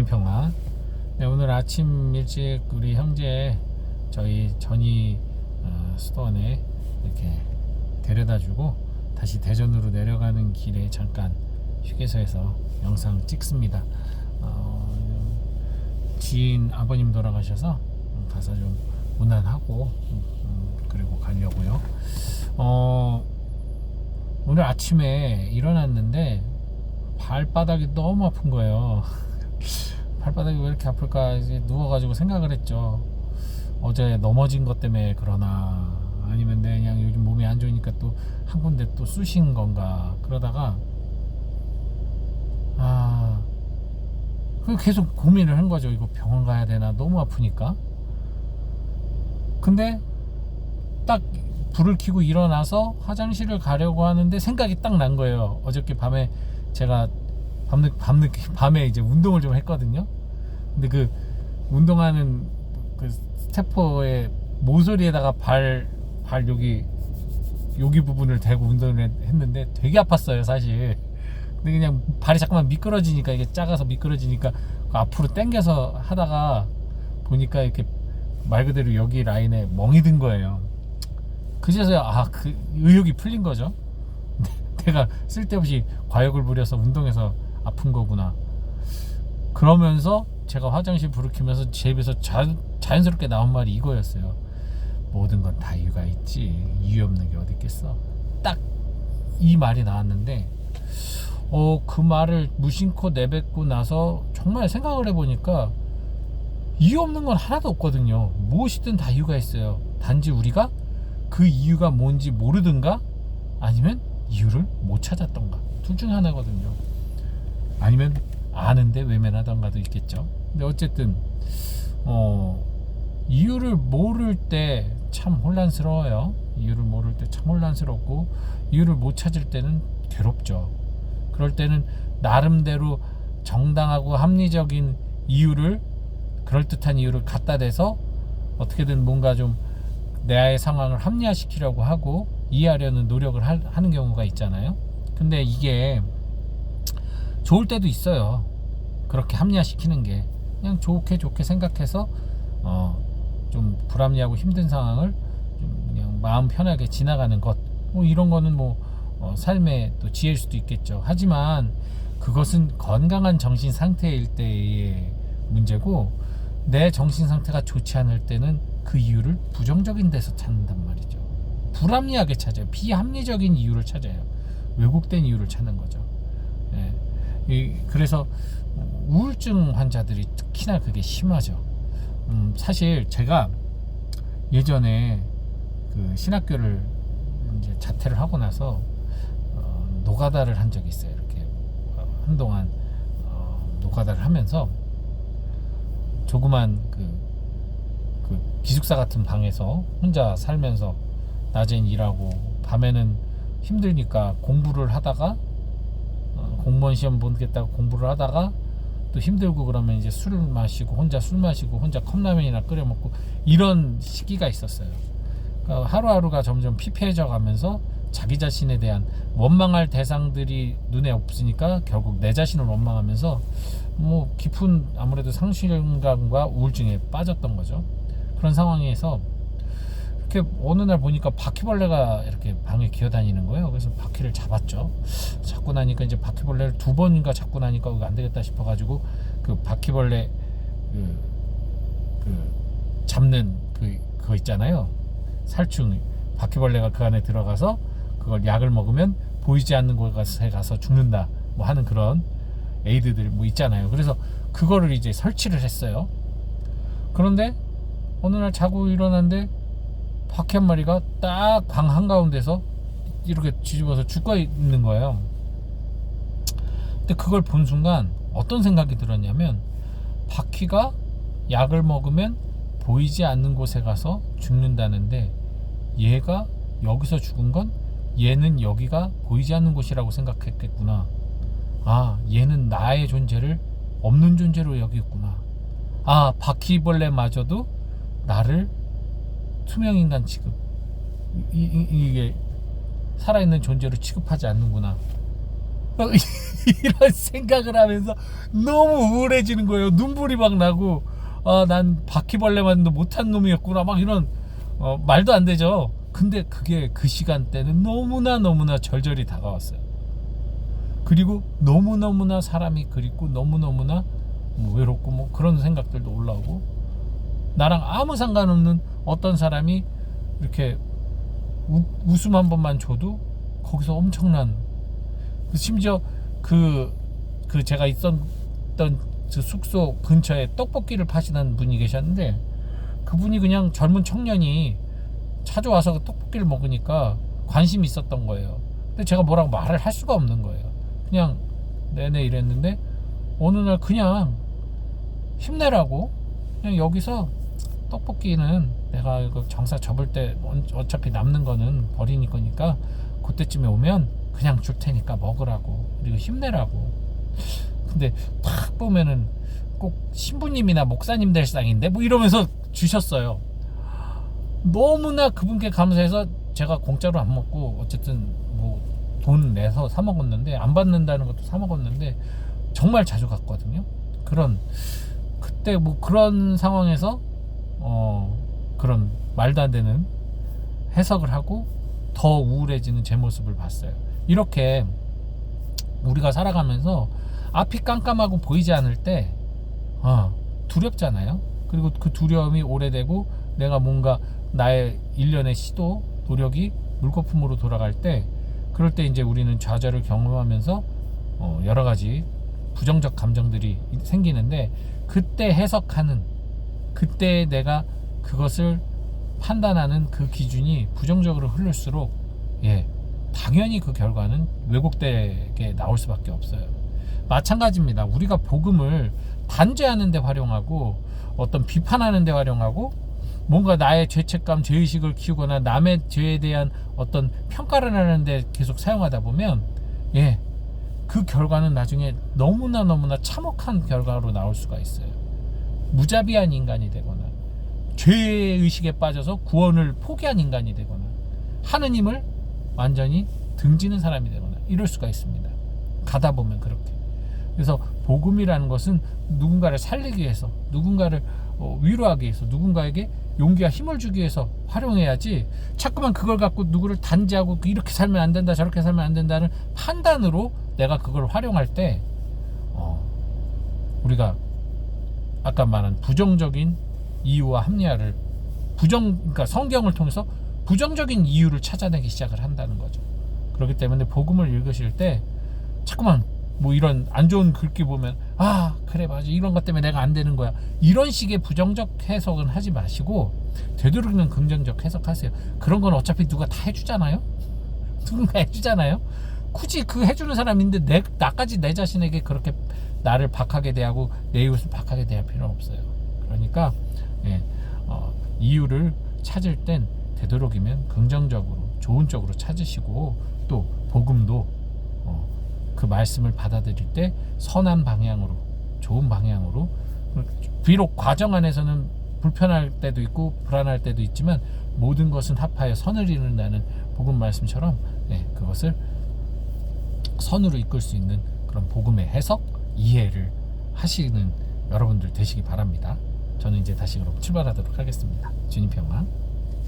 개인평화. 네, 오늘 아침 일찍 우리 형제 저희 전이 수도원에 이렇게 데려다주고 다시 대전으로 내려가는 길에 잠깐 휴게소에서 영상 찍습니다. 지인 아버님 돌아가셔서 가서 좀 문안하고 그리고 가려고요. 오늘 아침에 일어났는데 발바닥이 너무 아픈 거예요. 발바닥이 왜 이렇게 아플까 이제 누워가지고 생각을 했죠. 어제 넘어진 것 때문에 그러나 아니면 내 그냥 요즘 몸이 안 좋으니까 또 한 군데 또 쑤신 건가 그러다가 계속 고민을 한 거죠. 이거 병원 가야 되나 너무 아프니까. 근데 딱 불을 켜고 일어나서 화장실을 가려고 하는데 생각이 딱 난 거예요. 어저께 밤에 제가 밤에 이제 운동을 좀 했거든요. 근데 그 운동하는 그 스태퍼의 모서리에다가 발 여기 부분을 대고 운동을 했는데 되게 아팠어요, 사실. 근데 그냥 발이 자꾸만 미끄러지니까, 이게 작아서 미끄러지니까 앞으로 당겨서 하다가 보니까 이렇게 말 그대로 여기 라인에 멍이 든 거예요. 그제서야 그 의욕이 풀린 거죠. 내가 쓸데없이 과욕을 부려서 운동해서 아픈 거구나. 그러면서 제가 화장실 불을 켜면서 제 입에서 자연스럽게 나온 말이 이거였어요. 모든 건 다 이유가 있지, 이유 없는 게 어디 있겠어. 딱 이 말이 나왔는데 그 말을 무심코 내뱉고 나서 정말 생각을 해보니까 이유 없는 건 하나도 없거든요. 무엇이든 다 이유가 있어요. 단지 우리가 그 이유가 뭔지 모르든가 아니면 이유를 못 찾았던가, 둘 중 하나거든요. 아니면 아는데 외면하던가도 있겠죠. 근데 어쨌든 이유를 모를 때 참 혼란스러워요. 이유를 모를 때 참 혼란스럽고, 이유를 못 찾을 때는 괴롭죠. 그럴 때는 나름대로 정당하고 합리적인 이유를, 그럴듯한 이유를 갖다 대서 어떻게든 뭔가 좀 내 상황을 합리화시키려고 하고 이해하려는 노력을 하는 경우가 있잖아요. 근데 이게 좋을 때도 있어요. 그렇게 합리화시키는 게 그냥 좋게 생각해서 좀 불합리하고 힘든 상황을 좀 그냥 마음 편하게 지나가는 것, 이런 거는 삶의 또 지혜일 수도 있겠죠. 하지만 그것은 건강한 정신 상태일 때의 문제고, 내 정신 상태가 좋지 않을 때는 그 이유를 부정적인 데서 찾는단 말이죠. 불합리하게 찾아요. 비합리적인 이유를 찾아요. 왜곡된 이유를 찾는 거죠. 그래서 우울증 환자들이 특히나 그게 심하죠. 사실 제가 예전에 그 신학교를 이제 자퇴를 하고 나서 노가다를 한 적이 있어요. 이렇게 한동안 노가다를 하면서 조그만 그 기숙사 같은 방에서 혼자 살면서 낮엔 일하고 밤에는 힘드니까 공부를 하다가 공무원 시험 보겠다고 공부를 하다가 또 힘들고 그러면 이제 술을 마시고 혼자 컵라면이나 끓여 먹고 이런 시기가 있었어요. 그러니까 하루하루가 점점 피폐해져 가면서 자기 자신에 대한 원망할 대상들이 눈에 없으니까 결국 내 자신을 원망하면서 깊은 아무래도 상실감과 우울증에 빠졌던 거죠. 그런 상황에서 이렇게 어느 날 보니까 바퀴벌레가 이렇게 방에 기어다니는 거예요. 그래서 바퀴를 잡았죠. 잡고 나니까 이제 바퀴벌레를 2번인가 잡고 나니까 이거 안 되겠다 싶어가지고 그 바퀴벌레 잡는 그거 있잖아요. 살충. 바퀴벌레가 그 안에 들어가서 그걸 약을 먹으면 보이지 않는 곳에 가서 죽는다 하는 그런 에이드들 있잖아요. 그래서 그거를 이제 설치를 했어요. 그런데 어느 날 자고 일어났는데 바퀴 한 마리가 딱 방 한가운데서 이렇게 뒤집어서 죽어 있는 거예요. 근데 그걸 본 순간 어떤 생각이 들었냐면, 바퀴가 약을 먹으면 보이지 않는 곳에 가서 죽는다는데 얘가 여기서 죽은 건 얘는 여기가 보이지 않는 곳이라고 생각했겠구나. 얘는 나의 존재를 없는 존재로 여기겠구나. 바퀴벌레마저도 나를 투명인간 취급, 이게 살아있는 존재로 취급하지 않는구나. 이런 생각을 하면서 너무 우울해지는 거예요. 눈물이 막 나고, 난 바퀴벌레만도 못한 놈이었구나, 막 이런, 말도 안 되죠. 근데 그게 그 시간대는 너무나 절절히 다가왔어요. 그리고 너무나 사람이 그립고 너무나 뭐 외롭고 뭐 그런 생각들도 올라오고, 나랑 아무 상관없는 어떤 사람이 이렇게 웃음 한 번만 줘도 거기서 엄청난, 심지어 그 제가 있었던 그 숙소 근처에 떡볶이를 파시는 분이 계셨는데, 그분이 그냥 젊은 청년이 찾아와서 떡볶이를 먹으니까 관심이 있었던 거예요. 근데 제가 뭐라고 말을 할 수가 없는 거예요. 그냥 네네 이랬는데, 어느 날 그냥 힘내라고, 그냥 여기서 떡볶이는 내가 이거 장사 접을 때 어차피 남는 거는 버리니 거니까 그때쯤에 오면 그냥 줄 테니까 먹으라고, 그리고 힘내라고. 근데 딱 보면은 꼭 신부님이나 목사님 될 상인데 뭐 이러면서 주셨어요. 너무나 그분께 감사해서 제가 공짜로 안 먹고 어쨌든 뭐 돈 내서 사 먹었는데, 안 받는다는 것도 사 먹었는데 정말 자주 갔거든요. 그때 뭐 그런 상황에서 그런 말도 안 되는 해석을 하고 더 우울해지는 제 모습을 봤어요. 이렇게 우리가 살아가면서 앞이 깜깜하고 보이지 않을 때 두렵잖아요. 그리고 그 두려움이 오래되고 내가 뭔가 나의 일련의 시도 노력이 물거품으로 돌아갈 때, 그럴 때 이제 우리는 좌절을 경험하면서 여러 가지 부정적 감정들이 생기는데, 그때 해석하는, 그때 내가 그것을 판단하는 그 기준이 부정적으로 흐를수록 당연히 그 결과는 왜곡되게 나올 수밖에 없어요. 마찬가지입니다. 우리가 복음을 단죄하는 데 활용하고 어떤 비판하는 데 활용하고 뭔가 나의 죄책감, 죄의식을 키우거나 남의 죄에 대한 어떤 평가를 하는데 계속 사용하다 보면 그 결과는 나중에 너무나 참혹한 결과로 나올 수가 있어요. 무자비한 인간이 되거나 죄의식에 빠져서 구원을 포기한 인간이 되거나 하느님을 완전히 등지는 사람이 되거나 이럴 수가 있습니다. 가다 보면 그렇게. 그래서 복음이라는 것은 누군가를 살리기 위해서, 누군가를 위로하기 위해서, 누군가에게 용기와 힘을 주기 위해서 활용해야지, 자꾸만 그걸 갖고 누구를 단죄하고 이렇게 살면 안 된다 저렇게 살면 안 된다는 판단으로 내가 그걸 활용할 때 우리가 아까 말한 부정적인 이유와 합리화를 그러니까 성경을 통해서 부정적인 이유를 찾아내기 시작을 한다는 거죠. 그렇기 때문에 복음을 읽으실 때 자꾸만 뭐 이런 안 좋은 글귀 보면 그래 맞아 이런 것 때문에 내가 안 되는 거야, 이런 식의 부정적 해석은 하지 마시고 되도록이면 긍정적 해석하세요. 그런 건 어차피 누가 다 해주잖아요. 누군가 해주잖아요. 굳이 그 해주는 사람인데 나까지 내 자신에게 그렇게 나를 박하게 대하고 내 이웃을 박하게 대할 필요는 없어요. 그러니까 이유를 찾을 땐 되도록이면 긍정적으로 좋은 쪽으로 찾으시고, 또 복음도 그 말씀을 받아들일 때 선한 방향으로, 좋은 방향으로, 비록 과정 안에서는 불편할 때도 있고 불안할 때도 있지만 모든 것은 합하여 선을 이룬다는 복음 말씀처럼 그것을 선으로 이끌 수 있는 그런 복음의 해석, 이해를 하시는 여러분들 되시기 바랍니다. 저는 이제 다시 그럼 출발하도록 하겠습니다. 주님 평강.